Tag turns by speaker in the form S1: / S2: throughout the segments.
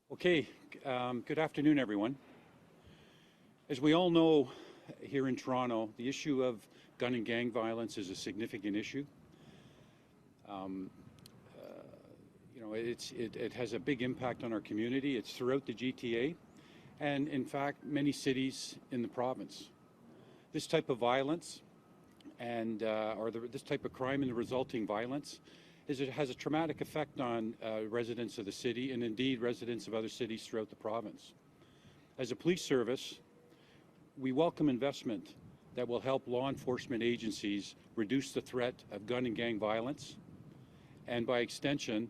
S1: Okay, good afternoon, everyone. As we all know, here in Toronto, the issue of gun and gang violence is a significant issue. It has a big impact on our community. It's throughout the GTA, and in fact, many cities in the province. This type of violence this type of crime and the resulting violence has a traumatic effect on residents of the city and indeed residents of other cities throughout the province. As a police service, we welcome investment that will help law enforcement agencies reduce the threat of gun and gang violence, and by extension,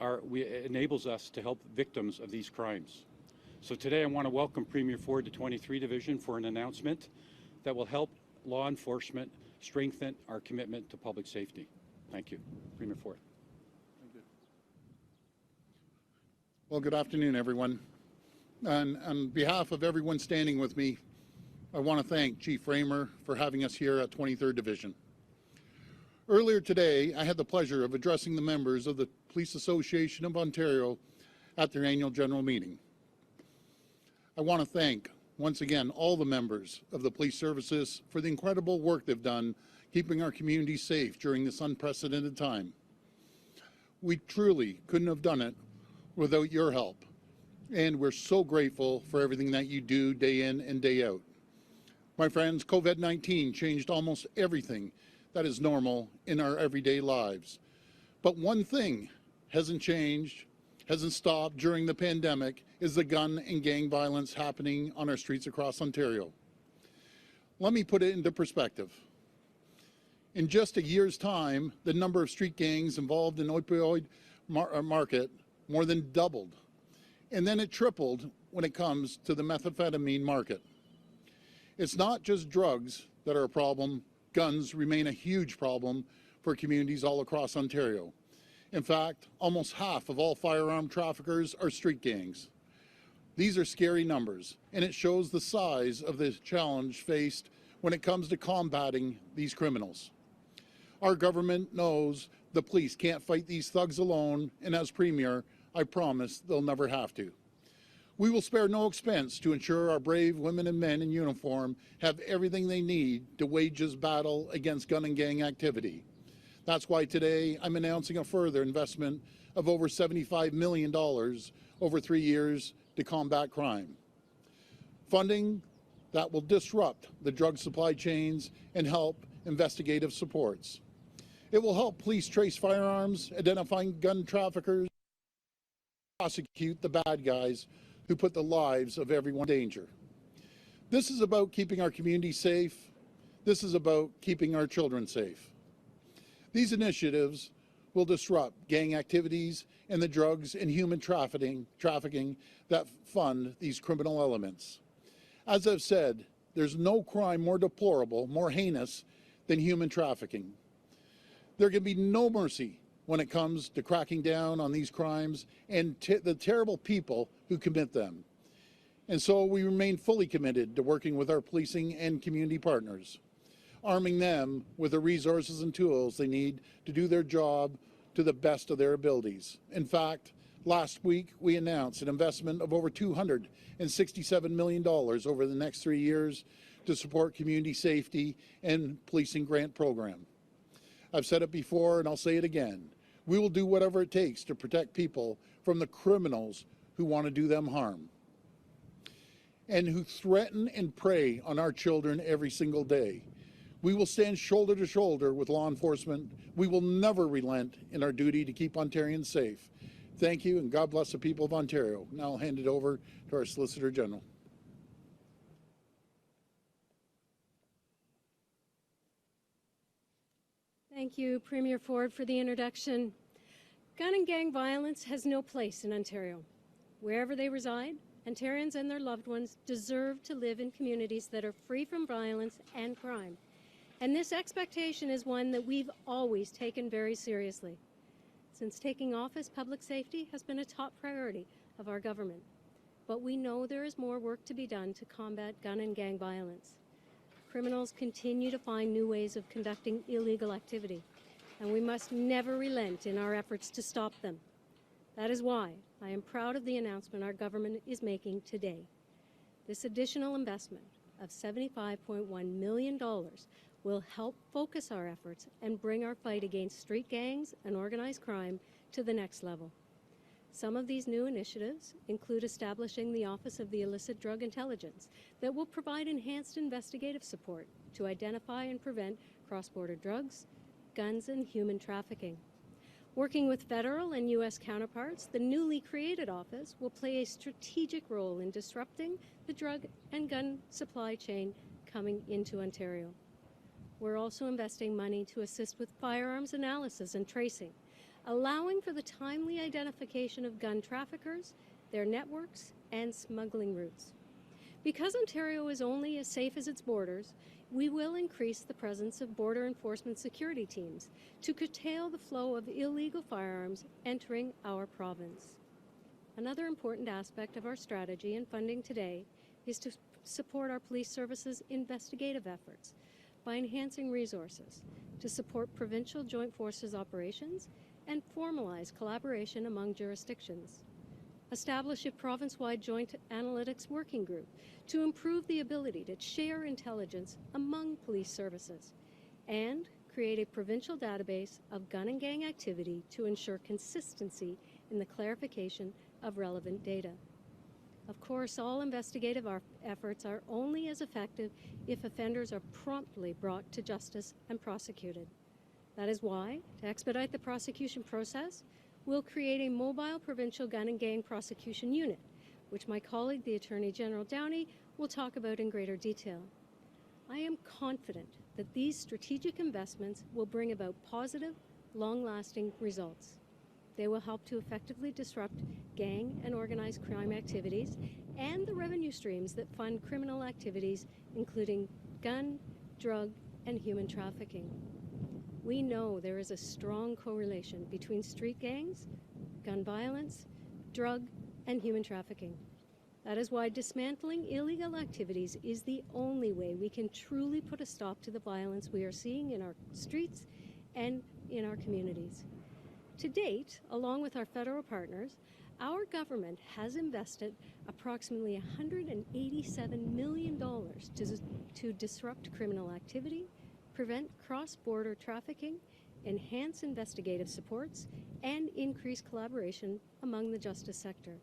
S1: enables us to help victims of these crimes. So today I want to welcome Premier Ford to 23 Division for an announcement that will help law enforcement strengthen our commitment to public safety. Thank you. Premier Ford.
S2: Thank you. Well, good afternoon, everyone. And on behalf of everyone standing with me, I want to thank Chief Raymer for having us here at 23rd Division. Earlier today, I had the pleasure of addressing the members of the Police Association of Ontario at their annual general meeting. I want to thank, once again, all the members of the police services for the incredible work they've done keeping our community safe during this unprecedented time. We truly couldn't have done it without your help, and we're so grateful for everything that you do day in and day out. My friends, COVID-19 changed almost everything that is normal in our everyday lives. But one thing hasn't changed, hasn't stopped during the pandemic, is the gun and gang violence happening on our streets across Ontario. Let me put it into perspective. In just a year's time, the number of street gangs involved in opioid market more than doubled. And then it tripled when it comes to the methamphetamine market. It's not just drugs that are a problem. Guns remain a huge problem for communities all across Ontario. In fact, almost half of all firearm traffickers are street gangs. These are scary numbers, and it shows the size of the challenge faced when it comes to combating these criminals. Our government knows the police can't fight these thugs alone, and as Premier, I promise they'll never have to. We will spare no expense to ensure our brave women and men in uniform have everything they need to wage this battle against gun and gang activity. That's why today I'm announcing a further investment of over $75 million over 3 years to combat crime. Funding that will disrupt the drug supply chains and help investigative supports. It will help police trace firearms, identifying gun traffickers, prosecute the bad guys who put the lives of everyone in danger. This is about keeping our community safe. This is about keeping our children safe. These initiatives will disrupt gang activities and the drugs and human trafficking that fund these criminal elements. As I've said, there's no crime more deplorable, more heinous than human trafficking. There can be no mercy when it comes to cracking down on these crimes and the terrible people who commit them. And so we remain fully committed to working with our policing and community partners, arming them with the resources and tools they need to do their job to the best of their abilities. In fact, last week we announced an investment of over $267 million over the next 3 years to support community safety and policing grant program. I've said it before and I'll say it again. We will do whatever it takes to protect people from the criminals who want to do them harm and who threaten and prey on our children every single day. We will stand shoulder to shoulder with law enforcement. We will never relent in our duty to keep Ontarians safe. Thank you, and God bless the people of Ontario. Now I'll hand it over to our Solicitor General.
S3: Thank you, Premier Ford, for the introduction. Gun and gang violence has no place in Ontario. Wherever they reside, Ontarians and their loved ones deserve to live in communities that are free from violence and crime. And this expectation is one that we've always taken very seriously. Since taking office, public safety has been a top priority of our government. But we know there is more work to be done to combat gun and gang violence. Criminals continue to find new ways of conducting illegal activity, and we must never relent in our efforts to stop them. That is why I am proud of the announcement our government is making today. This additional investment of $75.1 million will help focus our efforts and bring our fight against street gangs and organized crime to the next level. Some of these new initiatives include establishing the Office of the Illicit Drug Intelligence that will provide enhanced investigative support to identify and prevent cross-border drugs, guns, and human trafficking. Working with federal and U.S. counterparts, the newly created office will play a strategic role in disrupting the drug and gun supply chain coming into Ontario. We're also investing money to assist with firearms analysis and tracing, allowing for the timely identification of gun traffickers, their networks, and smuggling routes. Because Ontario is only as safe as its borders, we will increase the presence of border enforcement security teams to curtail the flow of illegal firearms entering our province. Another important aspect of our strategy and funding today is to support our police services' investigative efforts by enhancing resources to support provincial joint forces operations and formalize collaboration among jurisdictions. Establish a province-wide joint analytics working group to improve the ability to share intelligence among police services, and create a provincial database of gun and gang activity to ensure consistency in the clarification of relevant data. Of course, all investigative efforts are only as effective if offenders are promptly brought to justice and prosecuted. That is why, to expedite the prosecution process, we'll create a mobile provincial gun and gang prosecution unit, which my colleague, the Attorney General Downey, will talk about in greater detail. I am confident that these strategic investments will bring about positive, long-lasting results. They will help to effectively disrupt gang and organized crime activities and the revenue streams that fund criminal activities, including gun, drug, and human trafficking. We know there is a strong correlation between street gangs, gun violence, drug, and human trafficking. That is why dismantling illegal activities is the only way we can truly put a stop to the violence we are seeing in our streets and in our communities. To date, along with our federal partners, our government has invested approximately $187 million to disrupt criminal activity, prevent cross-border trafficking, enhance investigative supports, and increase collaboration among the justice sector.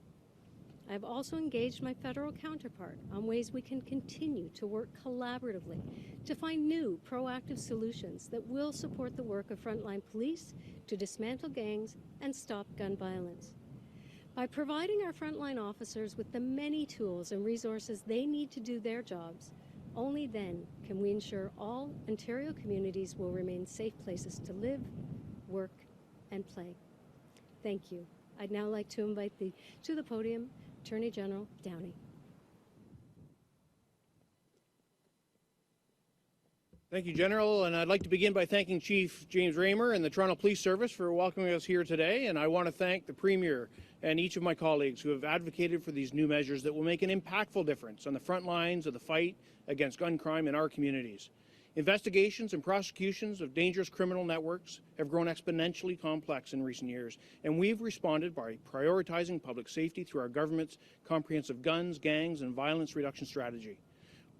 S3: I have also engaged my federal counterpart on ways we can continue to work collaboratively to find new, proactive solutions that will support the work of frontline police to dismantle gangs and stop gun violence. By providing our frontline officers with the many tools and resources they need to do their jobs, only then can we ensure all Ontario communities will remain safe places to live, work, and play. Thank you. I'd now like to invite to the podium Attorney General Downey.
S4: Thank you, General, and I'd like to begin by thanking Chief James Raymer and the Toronto Police Service for welcoming us here today, and I want to thank the Premier and each of my colleagues who have advocated for these new measures that will make an impactful difference on the front lines of the fight against gun crime in our communities. Investigations and prosecutions of dangerous criminal networks have grown exponentially complex in recent years, and we've responded by prioritizing public safety through our government's comprehensive guns, gangs, and violence reduction strategy.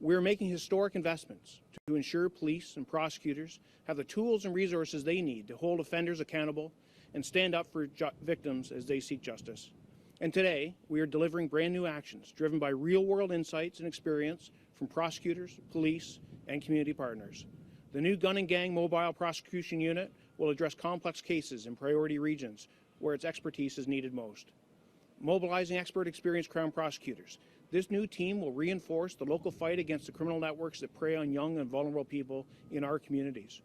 S4: We're making historic investments to ensure police and prosecutors have the tools and resources they need to hold offenders accountable and stand up for victims as they seek justice. And today, we are delivering brand new actions driven by real-world insights and experience from prosecutors, police, and community partners. The new Gun and Gang Mobile Prosecution Unit will address complex cases in priority regions where its expertise is needed most. Mobilizing expert experienced Crown prosecutors, this new team will reinforce the local fight against the criminal networks that prey on young and vulnerable people in our communities.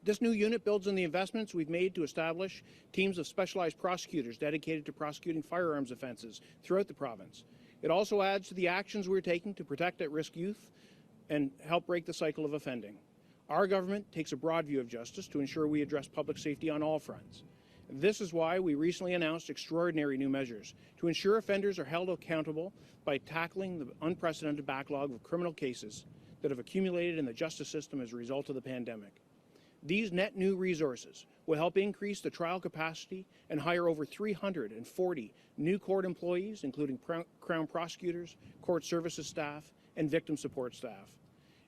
S4: This new unit builds on the investments we've made to establish teams of specialized prosecutors dedicated to prosecuting firearms offences throughout the province. It also adds to the actions we're taking to protect at-risk youth and help break the cycle of offending. Our government takes a broad view of justice to ensure we address public safety on all fronts. This is why we recently announced extraordinary new measures to ensure offenders are held accountable by tackling the unprecedented backlog of criminal cases that have accumulated in the justice system as a result of the pandemic. These net new resources will will help increase the trial capacity and hire over 340 new court employees, including Crown prosecutors, court services staff, and victim support staff.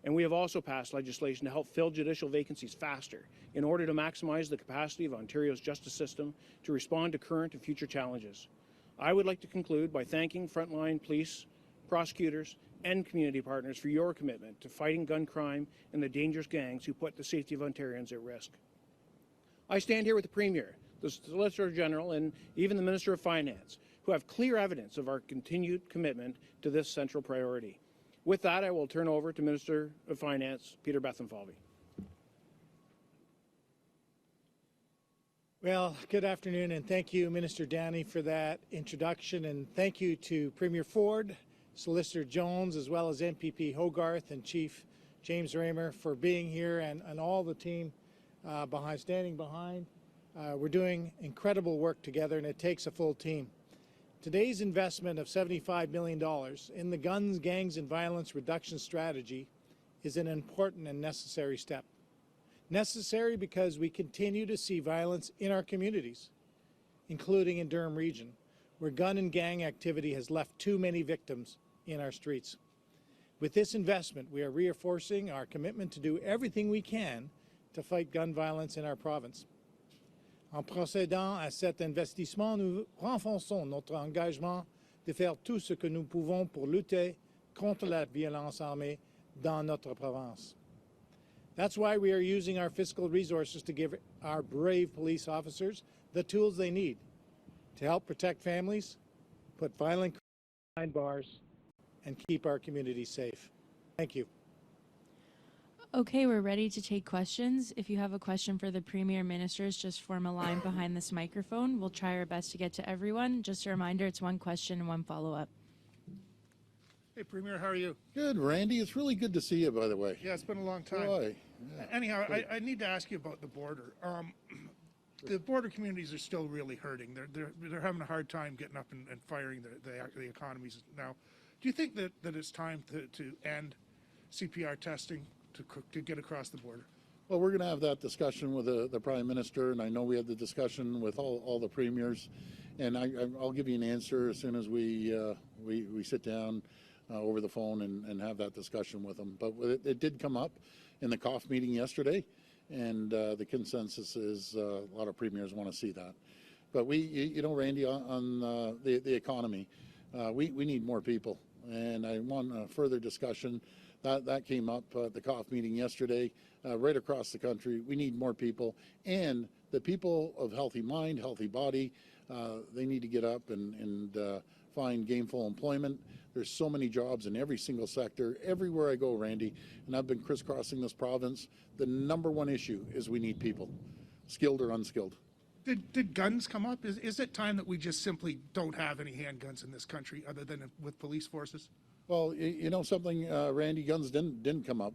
S4: And we have also passed legislation to help fill judicial vacancies faster in order to maximize the capacity of Ontario's justice system to respond to current and future challenges. I would like to conclude by thanking frontline police, prosecutors, and community partners for your commitment to fighting gun crime and the dangerous gangs who put the safety of Ontarians at risk. I stand here with the Premier, the Solicitor General, and even the Minister of Finance, who have clear evidence of our continued commitment to this central priority. With that, I will turn over to Minister of Finance, Peter Bethlenfalvy.
S5: Well, good afternoon, and thank you, Minister Downey, for that introduction, and thank you to Premier Ford, Solicitor Jones, as well as MPP Hogarth and Chief James Raymer for being here, and all the team standing behind. We're doing incredible work together, and it takes a full team. Today's investment of $75 million in the Guns, Gangs, and Violence Reduction Strategy is an important and necessary step. Necessary because we continue to see violence in our communities, including in Durham Region, where gun and gang activity has left too many victims in our streets. With this investment, we are reinforcing our commitment to do everything we can to fight gun violence in our province. En procédant à cet investissement, nous renforçons notre engagement de faire tout ce que nous pouvons pour lutter contre la violence armée dans notre province. That's why we are using our fiscal resources to give our brave police officers the tools they need to help protect families, put violent crime behind bars, and keep our communities safe. Thank you.
S6: Okay, we're ready to take questions. If you have a question for the Premier and Ministers, just form a line behind this microphone. We'll try our best to get to everyone. Just a reminder, it's one question and one follow-up.
S7: Hey, Premier, how are you?
S2: Good, Randy. It's really good to see you, by the way.
S7: Yeah, it's been a long time.
S2: Boy. Yeah.
S7: Anyhow, I need to ask you about the border. The border communities are still really hurting. They're having a hard time getting up and firing the economies now. Do you think that it's time to end CPR testing to get across the border?
S2: Well, we're going to have that discussion with the Prime Minister, and I know we had the discussion with all the premiers, and I'll give you an answer as soon as we sit down over the phone and have that discussion with them. But it did come up in the COF meeting yesterday, and the consensus is a lot of premiers want to see that. But Randy, on the economy, we need more people, and I want a further discussion. That came up at the COF meeting yesterday, right across the country. We need more people, and the people of healthy mind, healthy body, they need to get up and find gainful employment. There's so many jobs in every single sector, everywhere I go, Randy, and I've been crisscrossing this province. The number one issue is we need people, skilled or unskilled.
S7: Did guns come up? Is it time that we just simply don't have any handguns in this country other than with police forces?
S2: Well, you know something, Randy, guns didn't come up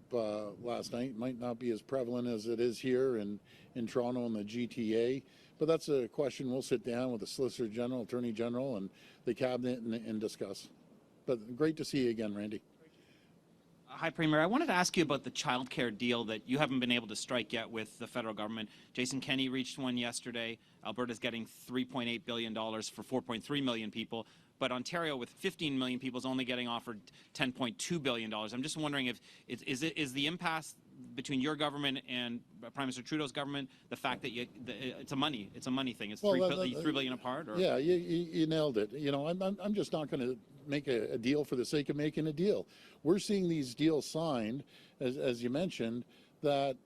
S2: last night. Might not be as prevalent as it is here in Toronto and the GTA, but that's a question we'll sit down with the Solicitor General, Attorney General, and the Cabinet and discuss. But great to see you again, Randy.
S8: Hi, Premier. I wanted to ask you about the childcare deal that you haven't been able to strike yet with the federal government. Jason Kenney reached one yesterday. Alberta's getting $3.8 billion for 4.3 million people. But Ontario, with 15 million people, is only getting offered $10.2 billion. I'm just wondering if is the impasse between your government and Prime Minister Trudeau's government the fact that it's a money thing. It's $3 billion apart. Or?
S2: Yeah, you nailed it. You know, I'm just not going to make a deal for the sake of making a deal. We're seeing these deals signed, as you mentioned, that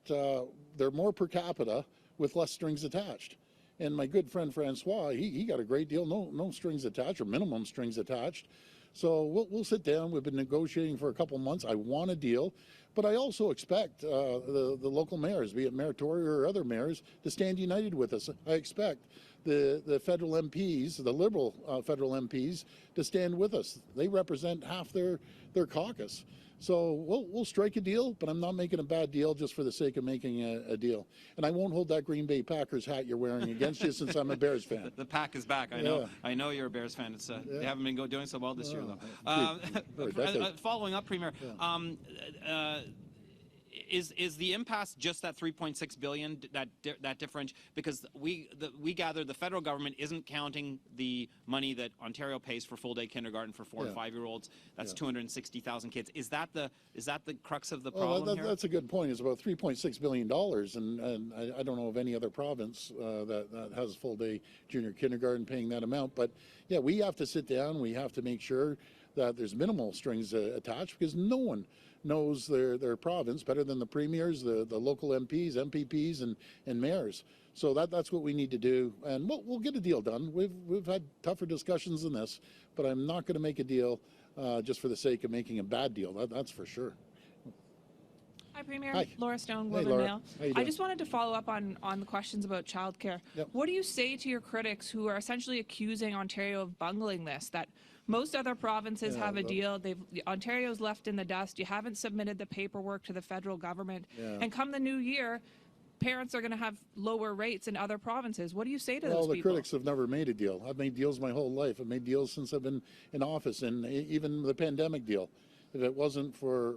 S2: they're more per capita with less strings attached. And my good friend Francois, he got a great deal, no strings attached or minimum strings attached. So we'll sit down. We've been negotiating for a couple months. I want a deal, but I also expect the local mayors, be it Mayor Tory or other mayors, to stand united with us. I expect the federal MPs, the Liberal federal MPs, to stand with us. They represent half their caucus. So we'll strike a deal, but I'm not making a bad deal just for the sake of making a deal. And I won't hold that Green Bay Packers hat you're wearing against you since I'm a Bears fan.
S8: The pack is back. I know. I know you're a Bears fan. It's they haven't been doing so well this year, though. Following up, Premier, is the impasse just that 3.6 billion, that difference? Because we gather the federal government isn't counting the money that Ontario pays for full day kindergarten for 4 and 5-year-olds. That's 260,000 kids. Is that the crux of the problem here?
S2: That's a good point. It's about $3.6 billion, and I don't know of any other province that has full day junior kindergarten paying that amount. But yeah, we have to sit down. We have to make sure that there's minimal strings attached, because no one knows their province better than the premiers, the local MPs, MPPs, and mayors. So that's what we need to do, and we'll get a deal done. We've had tougher discussions than this, but I'm not going to make a deal just for the sake of making a bad deal. That's for sure.
S9: Hi, Premier.
S2: Hi.
S9: Laura Stone,
S2: Hey,
S9: Globe and
S2: Laura.
S9: Mail.
S2: How you
S9: I
S2: doing?
S9: just wanted to follow up on the questions about childcare.
S2: Yep.
S9: What do you say to your critics who are essentially accusing Ontario of bungling this? That most other provinces have a deal. Ontario's left in the dust. You haven't submitted the paperwork to the federal government.
S2: Yeah.
S9: And come the new year, parents are going to have lower rates in other provinces. What do you say to
S2: Well,
S9: those
S2: the
S9: people?
S2: critics have never made a deal. I've made deals my whole life. I've made deals since I've been in office, and even the pandemic deal. If it wasn't for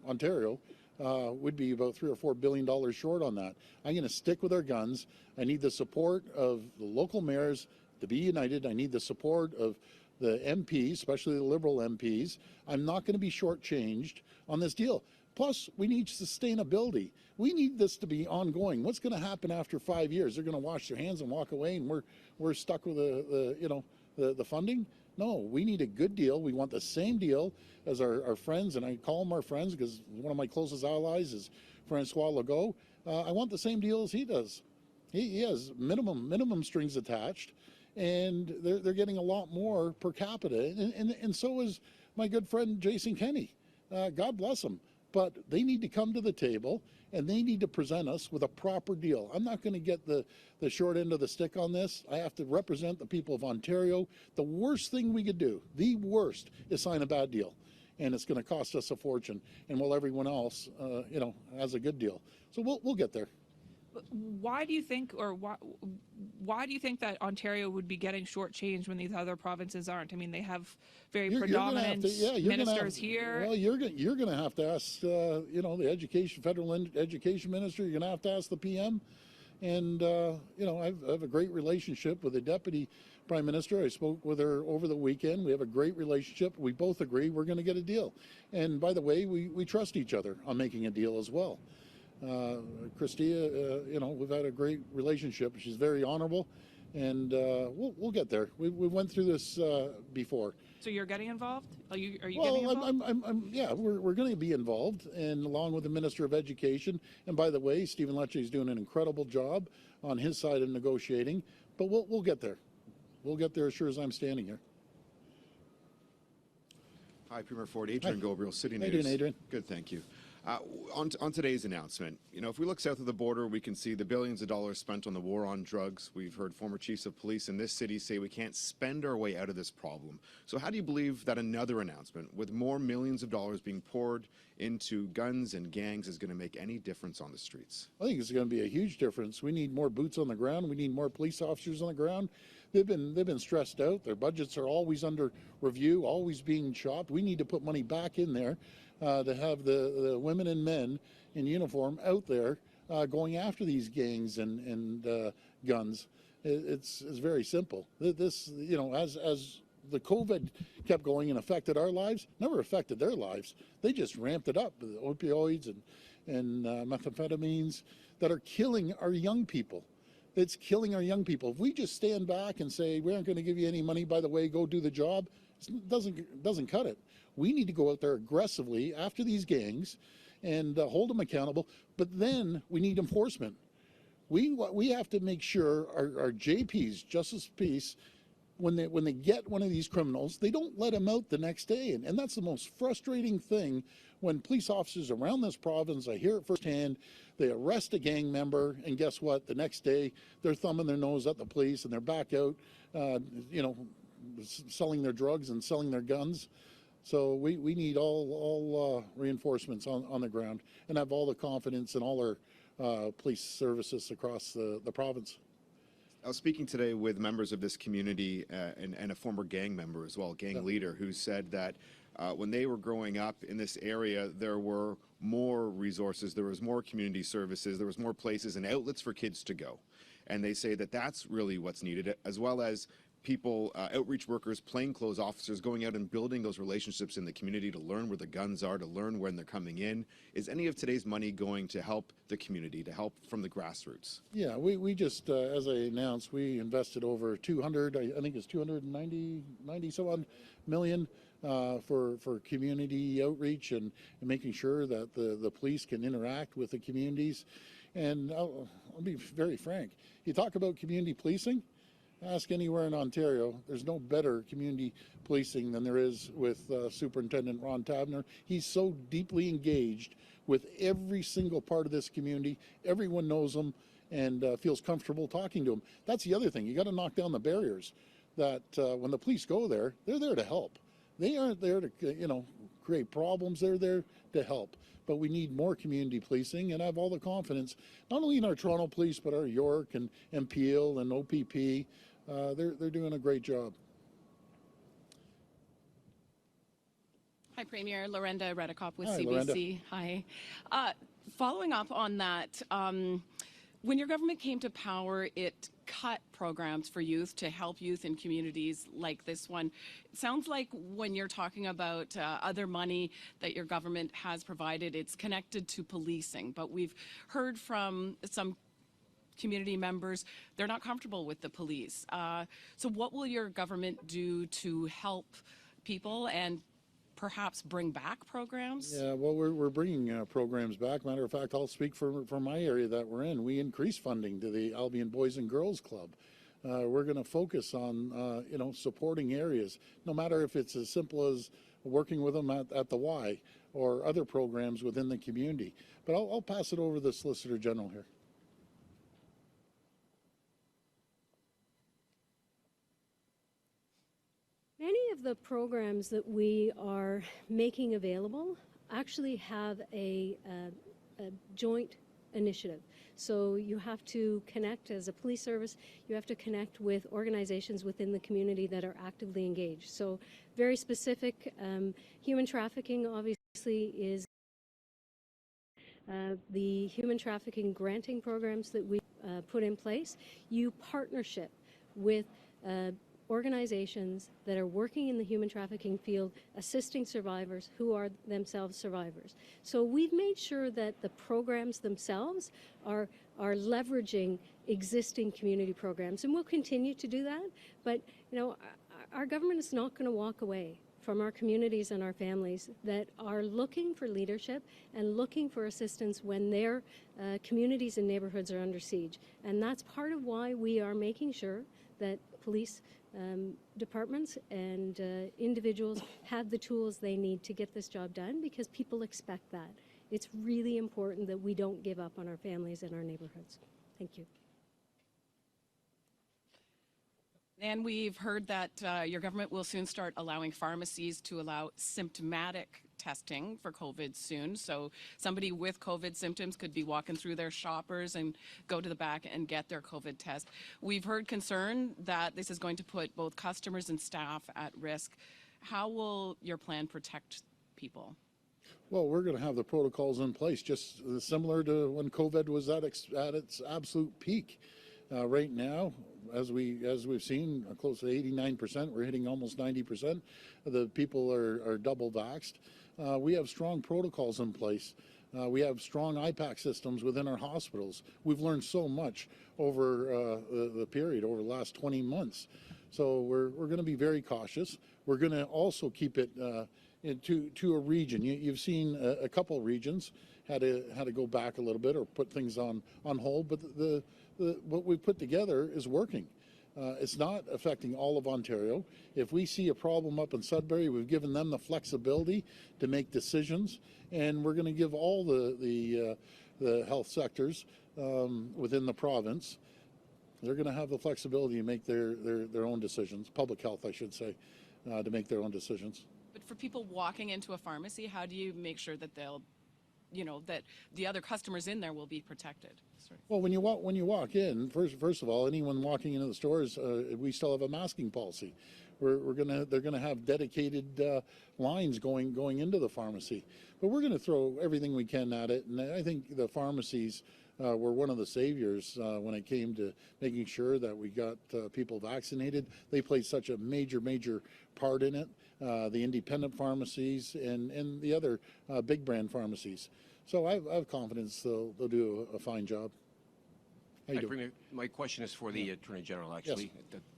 S2: Ontario, would be about $3 or $4 billion short on that. I'm going to stick with our guns. I need the support of the local mayors to be united. I need the support of the MPs, especially the Liberal MPs. I'm not going to be shortchanged on this deal. Plus, we need sustainability. We need this to be ongoing. What's going to happen after 5 years? They're going to wash their hands and walk away, and we're stuck with the funding? No, we need a good deal. We want the same deal as our friends, and I call them our friends because one of my closest allies is Francois Legault. I want the same deal as he does. He has minimum strings attached, and they're getting a lot more per capita, and so is my good friend Jason Kenney. God bless him. But they need to come to the table, and they need to present us with a proper deal. I'm not going to get the short end of the stick on this. I have to represent the people of Ontario. The worst thing we could do, the worst, is sign a bad deal. And it's going to cost us a fortune, and while everyone else, has a good deal. So we'll get there.
S9: Why do you think, or why do you think that Ontario would be getting shortchanged when these other provinces aren't? I mean, they have very predominant ministers here.
S2: Well, you're going to have to ask, the federal education minister. You're going to have to ask the PM. And I have a great relationship with the deputy prime minister. I spoke with her over the weekend. We have a great relationship. We both agree we're going to get a deal. And by the way, we trust each other on making a deal as well. Christia, we've had a great relationship. She's very honorable, and we'll get there. We went through this before.
S9: So you're getting involved? Are you getting
S2: Well,
S9: involved?
S2: we're going to be involved, and along with the Minister of Education. And by the way, Stephen Lecce is doing an incredible job on his side of negotiating. But we'll get there. We'll get there as sure as I'm standing here.
S10: Hi, Premier Ford. Adrian Gabriel, City News.
S2: How you doing, Adrian?
S10: Good, thank you. On today's announcement, if we look south of the border, we can see the billions of dollars spent on the war on drugs. We've heard former chiefs of police in this city say we can't spend our way out of this problem. So how do you believe that another announcement with more millions of dollars being poured into guns and gangs is going to make any difference on the streets?
S2: I think it's going to be a huge difference. We need more boots on the ground. We need more police officers on the ground. They've been stressed out. Their budgets are always under review, always being chopped. We need to put money back in there to have the women and men in uniform out there going after these gangs and guns. It's very simple. This, as the COVID kept going and affected our lives, never affected their lives. They just ramped it up with opioids and methamphetamines that are killing our young people. It's killing our young people. If we just stand back and say, we aren't going to give you any money, by the way, go do the job, it doesn't cut it. We need to go out there aggressively after these gangs and hold them accountable. But then we need enforcement. We have to make sure our JPs, Justice of Peace, when they get one of these criminals, they don't let him out the next day. And that's the most frustrating thing when police officers around this province, I hear it firsthand, they arrest a gang member, and guess what? The next day, they're thumbing their nose at the police, and they're back out, selling their drugs and selling their guns. So we need all reinforcements on the ground, and have all the confidence in all our police services across the province.
S10: I was speaking today with members of this community and a former gang member as well, gang leader, who said that when they were growing up in this area, there were more resources, there was more community services, there was more places and outlets for kids to go. And they say that that's really what's needed, as well as people, outreach workers, plainclothes officers going out and building those relationships in the community to learn where the guns are, to learn when they're coming in. Is any of today's money going to help the community, to help from the grassroots?
S2: Yeah, we just, as I announced, we invested over 200, I think it's 90 some odd million for community outreach and making sure that the police can interact with the communities. And I'll be very frank, you talk about community policing, ask anywhere in Ontario, there's no better community policing than there is with Superintendent Ron Tabner. He's so deeply engaged with every single part of this community. Everyone knows him and feels comfortable talking to him. That's the other thing. You got to knock down the barriers that when the police go there, they're there to help. They aren't there to, create problems. They're there to help. But we need more community policing, and I have all the confidence, not only in our Toronto Police, but our York and Peel and OPP. They're doing a great job.
S11: Hi, Premier. Lorenda Redekop with
S2: Hi,
S11: CBC. Hi. Following up on that, when your government came to power, it cut programs for youth to help youth in communities like this one. It sounds like when you're talking about other money that your government has provided, it's connected to policing. But we've heard from some community members, they're not comfortable with the police. So what will your government do to help people and perhaps bring back programs?
S2: Yeah, well, we're bringing programs back. Matter of fact, I'll speak for my area that we're in. We increased funding to the Albion Boys and Girls Club. We're going to focus on, supporting areas, no matter if it's as simple as working with them at the Y or other programs within the community. But I'll pass it over to the Solicitor General here.
S3: Many of the programs that we are making available actually have a joint initiative. So you have to connect as a police service, you have to connect with organizations within the community that are actively engaged. So very specific, human trafficking obviously is the human trafficking granting programs that we put in place. You partnership with organizations that are working in the human trafficking field, assisting survivors who are themselves survivors. So we've made sure that the programs themselves are leveraging existing community programs, and we'll continue to do that. But our government is not going to walk away from our communities and our families that are looking for leadership and looking for assistance when their communities and neighborhoods are under siege. And that's part of why we are making sure that police departments and individuals have the tools they need to get this job done, because people expect that. It's really important that we don't give up on our families and our neighborhoods. Thank you.
S11: And we've heard that your government will soon start allowing pharmacies to allow symptomatic testing for COVID soon. So somebody with COVID symptoms could be walking through their shoppers and go to the back and get their COVID test. We've heard concern that this is going to put both customers and staff at risk. How will your plan protect people?
S2: Well, we're going to have the protocols in place, just similar to when COVID was at its absolute peak. Right now, as we've seen, close to 89%, we're hitting almost 90%. The people are double vaxxed. We have strong protocols in place. We have strong IPAC systems within our hospitals. We've learned so much over the period, over the last 20 months. So we're going to be very cautious. We're going to also keep it to a region. You've seen a couple regions had to go back a little bit or put things on hold, but what we've put together is working. It's not affecting all of Ontario. If we see a problem up in Sudbury, we've given them the flexibility to make decisions, and we're going to give all the health sectors within the province, they're going to have the flexibility to make their own decisions, public health, I should say, to make their own decisions.
S11: But for people walking into a pharmacy, how do you make sure that they'll, that the other customers in there will be protected? Sorry.
S2: Well, when you walk in, first of all, anyone walking into the stores, we still have a masking policy. they're gonna have dedicated lines going into the pharmacy. But we're gonna throw everything we can at it, and I think the pharmacies were one of the saviors when it came to making sure that we got people vaccinated. They played such a major part in it. The independent pharmacies and the other big brand pharmacies. So I have confidence they'll do a fine job. How you doing?
S12: Premier, my question is for the Attorney General, actually.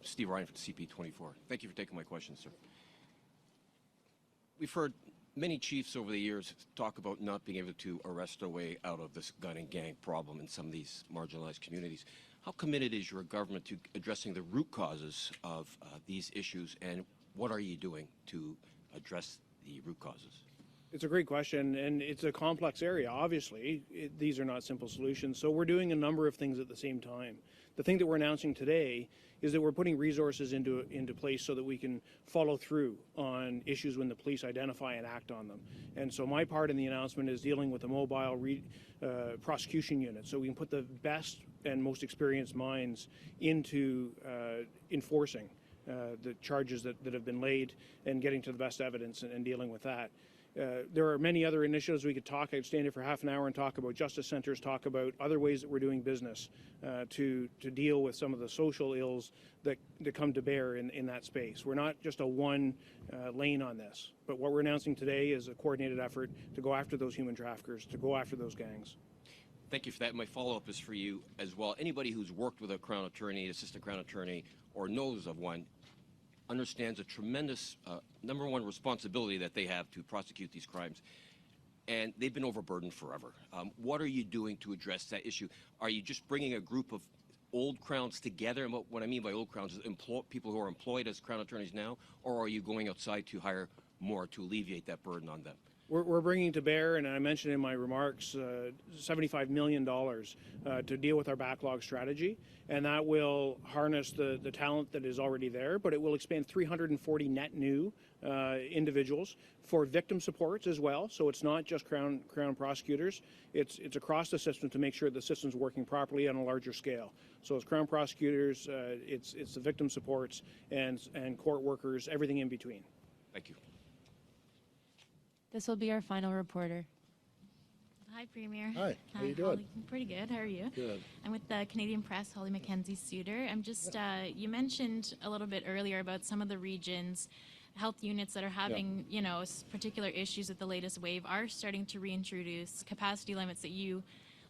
S12: Steve Ryan from CP24. Thank you for taking my question, sir. We've heard many chiefs over the years talk about not being able to arrest their way out of this gun and gang problem in some of these marginalized communities. How committed is your government to addressing the root causes of these issues, and what are you doing to address the root causes?
S4: It's a great question, and it's a complex area. Obviously, these are not simple solutions. So we're doing a number of things at the same time. The thing that we're announcing today is that we're putting resources into place so that we can follow through on issues when the police identify and act on them. And so my part in the announcement is dealing with a mobile prosecution unit, so we can put the best and most experienced minds into enforcing the charges that have been laid and getting to the best evidence and dealing with that. There are many other initiatives we could talk. I'd stand here for half an hour and talk about justice centers, talk about other ways that we're doing business to deal with some of the social ills that come to bear in that space. We're not just a one lane on this, but what we're announcing today is a coordinated effort to go after those human traffickers, to go after those gangs.
S12: Thank you for that. My follow-up is for you as well. Anybody who's worked with a Crown Attorney, assistant Crown Attorney, or knows of one, understands a tremendous number one responsibility that they have to prosecute these crimes, and they've been overburdened forever. What are you doing to address that issue? Are you just bringing a group of old Crowns together, and what I mean by old Crowns is people who are employed as Crown Attorneys now, or are you going outside to hire more to alleviate that burden on them?
S4: We're bringing to bear, and I mentioned in my remarks, $75 million to deal with our backlog strategy, and that will harness the talent that is already there, but it will expand 340 net new individuals for victim supports as well. So it's not just Crown prosecutors, it's across the system to make sure the system's working properly on a larger scale. So as Crown prosecutors, it's the victim supports and court workers, everything in between.
S12: Thank you.
S6: This will be our final reporter.
S13: Hi, Premier.
S2: Hi, how you doing?
S13: Holly, pretty good. How are you?
S2: Good.
S13: I'm with the Canadian Press, Holly Mackenzie-Suter. I'm just, you mentioned a little bit earlier about some of the regions, health units that are having, you know, particular issues with the latest wave are starting to reintroduce capacity limits that you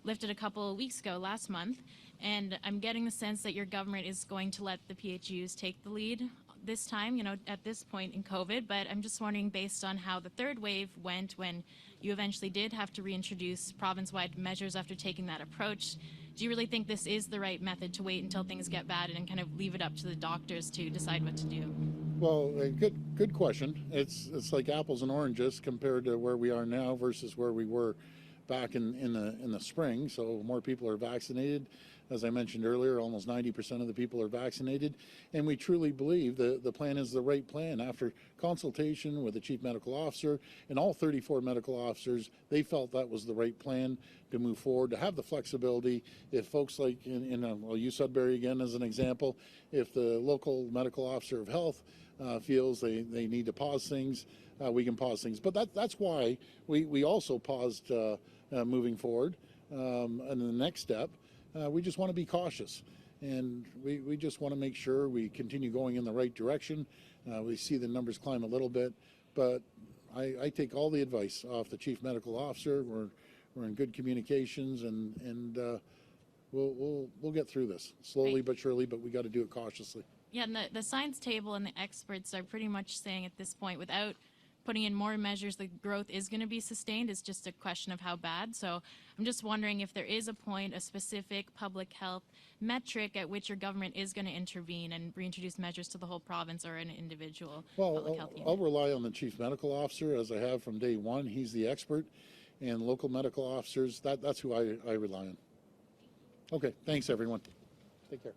S13: lifted a couple of weeks ago, last month. And I'm getting the sense that your government is going to let the PHUs take the lead this time, you know, at this point in COVID, but I'm just wondering, based on how the third wave went when you eventually did have to reintroduce province-wide measures after taking that approach, do you really think this is the right method to wait until things get bad and kind of leave it up to the doctors to decide what to do?
S2: Well, good question. It's like apples and oranges compared to where we are now versus where we were back in the spring. So more people are vaccinated. As I mentioned earlier, almost 90% of the people are vaccinated, and we truly believe the plan is the right plan. After consultation with the chief medical officer and all 34 medical officers, they felt that was the right plan to move forward, to have the flexibility. If folks like I'll use Sudbury again as an example, if the local medical officer of health feels they need to pause things, we can pause things. But that's why we also paused moving forward. And the next step, we just want to be cautious, and we just want to make sure we continue going in the right direction. We see the numbers climb a little bit, but I take all the advice off the chief medical officer. We're in good communications, and we'll get through this slowly but surely, but we got to do it cautiously.
S13: Yeah, and the science table and the experts are pretty much saying at this point, without putting in more measures, the growth is going to be sustained. It's just a question of how bad. So I'm just wondering if there is a point, a specific public health metric at which your government is going to intervene and reintroduce measures to the whole province or an individual public health unit.
S2: I'll rely on the chief medical officer, as I have from day one. He's the expert, and local medical officers, that's who I rely on. Okay, thanks everyone. Take care.